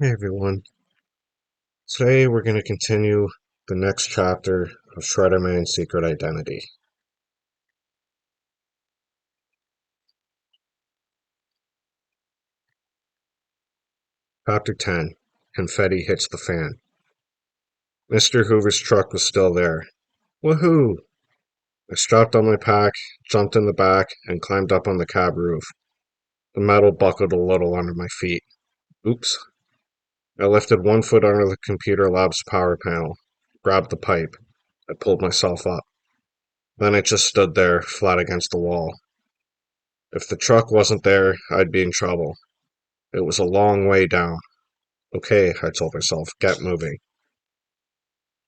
Hey everyone. Today we're going to continue the next chapter of Shredderman's Secret Identity. Chapter 10. Confetti Hits the Fan. Mr. Hoover's truck was still there. Woohoo! I strapped on my pack, jumped in the back, and climbed up on the cab roof. The metal buckled a little under my feet. Oops. I lifted one foot under the computer lab's power panel, grabbed the pipe. I pulled myself up. Then I just stood there, flat against the wall. If the truck wasn't there, I'd be in trouble. It was a long way down. Okay, I told myself, get moving.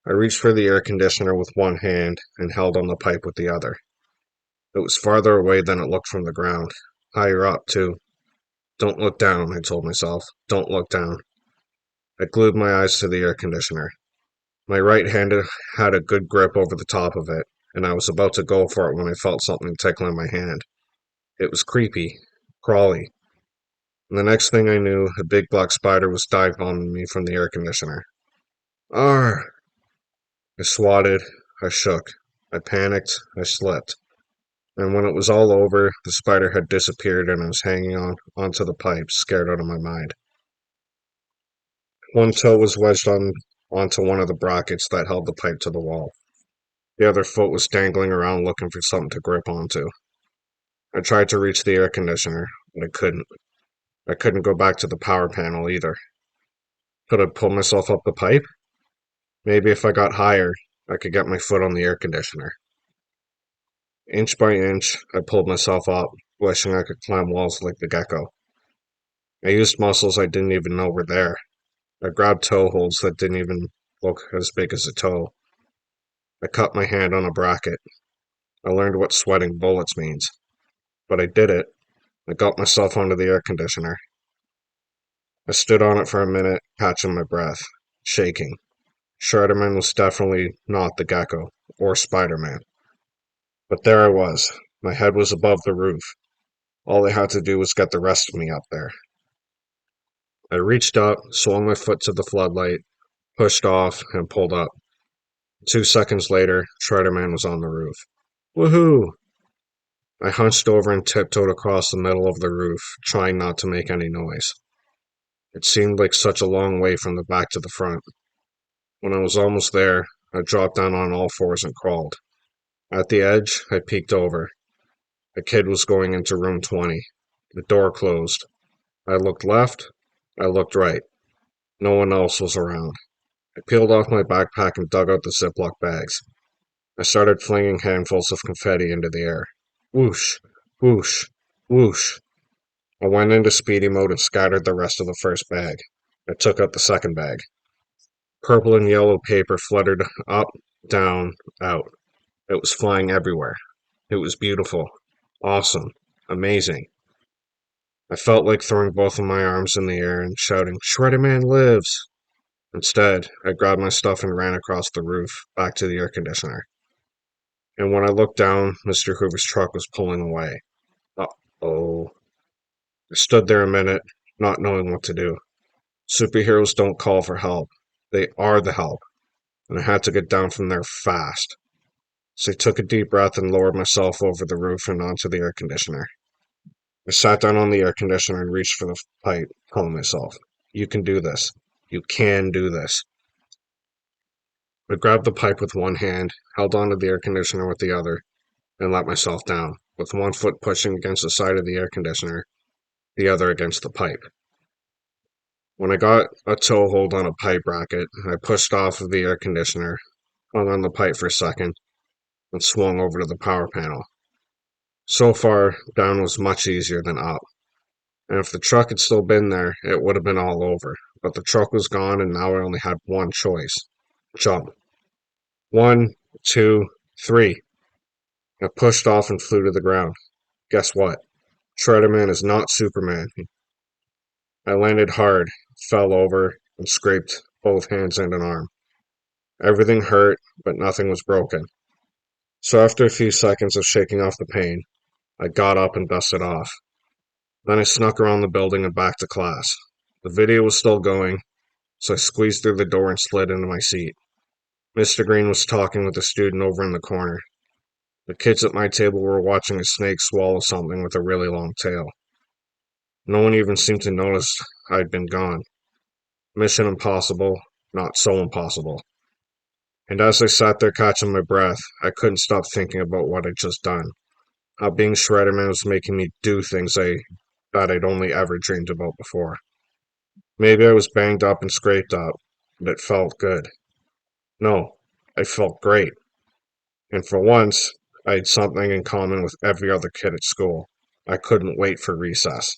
I reached for the air conditioner with one hand and held on the pipe with the other. It was farther away than it looked from the ground. Higher up, too. Don't look down, I told myself. Don't look down. I glued my eyes to the air conditioner. My right hand had a good grip over the top of it, and I was about to go for it when I felt something tickling my hand. It was creepy, crawly. And the next thing I knew, a big black spider was dive bombing me from the air conditioner. Arr! I swatted, I shook, I panicked, I slipped, and when it was all over, the spider had disappeared and I was hanging onto the pipe, scared out of my mind. One toe was wedged onto one of the brackets that held the pipe to the wall. The other foot was dangling around looking for something to grip onto. I tried to reach the air conditioner, but I couldn't. I couldn't go back to the power panel either. Could I pull myself up the pipe? Maybe if I got higher, I could get my foot on the air conditioner. Inch by inch, I pulled myself up, wishing I could climb walls like the gecko. I used muscles I didn't even know were there. I grabbed toe holds that didn't even look as big as a toe. I cut my hand on a bracket. I learned what sweating bullets means. But I did it. I got myself onto the air conditioner. I stood on it for a minute, catching my breath, shaking. Shredderman was definitely not the gecko, or Spider-Man. But there I was. My head was above the roof. All I had to do was get the rest of me up there. I reached up, swung my foot to the floodlight, pushed off, and pulled up. 2 seconds later, Shredderman was on the roof. Woohoo! I hunched over and tiptoed across the middle of the roof, trying not to make any noise. It seemed like such a long way from the back to the front. When I was almost there, I dropped down on all fours and crawled. At the edge, I peeked over. A kid was going into room 20. The door closed. I looked left. I looked right. No one else was around. I peeled off my backpack and dug out the Ziploc bags. I started flinging handfuls of confetti into the air. Whoosh, whoosh, whoosh. I went into speedy mode and scattered the rest of the first bag. I took out the second bag. Purple and yellow paper fluttered up, down, out. It was flying everywhere. It was beautiful, awesome, amazing. I felt like throwing both of my arms in the air and shouting, Shredderman lives! Instead, I grabbed my stuff and ran across the roof, back to the air conditioner. And when I looked down, Mr. Hoover's truck was pulling away. Uh-oh. I stood there a minute, not knowing what to do. Superheroes don't call for help. They are the help. And I had to get down from there fast. So I took a deep breath and lowered myself over the roof and onto the air conditioner. I sat down on the air conditioner and reached for the pipe, telling myself, you can do this. You can do this. I grabbed the pipe with one hand, held onto the air conditioner with the other, and let myself down, with one foot pushing against the side of the air conditioner, the other against the pipe. When I got a toe hold on a pipe bracket, I pushed off of the air conditioner, hung on the pipe for a second, and swung over to the power panel. So far, down was much easier than up. And if the truck had still been there, it would have been all over. But the truck was gone, and now I only had one choice. Jump. 1, 2, 3. I pushed off and flew to the ground. Guess what? Shredderman is not Superman. I landed hard, fell over, and scraped both hands and an arm. Everything hurt, but nothing was broken. So after a few seconds of shaking off the pain, I got up and dusted off. Then I snuck around the building and back to class. The video was still going, so I squeezed through the door and slid into my seat. Mr. Green was talking with a student over in the corner. The kids at my table were watching a snake swallow something with a really long tail. No one even seemed to notice I'd been gone. Mission impossible, not so impossible. And as I sat there catching my breath, I couldn't stop thinking about what I'd just done. How being Shredderman was making me do things that I'd only ever dreamed about before. Maybe I was banged up and scraped up, but it felt good. No, I felt great. And for once, I had something in common with every other kid at school. I couldn't wait for recess.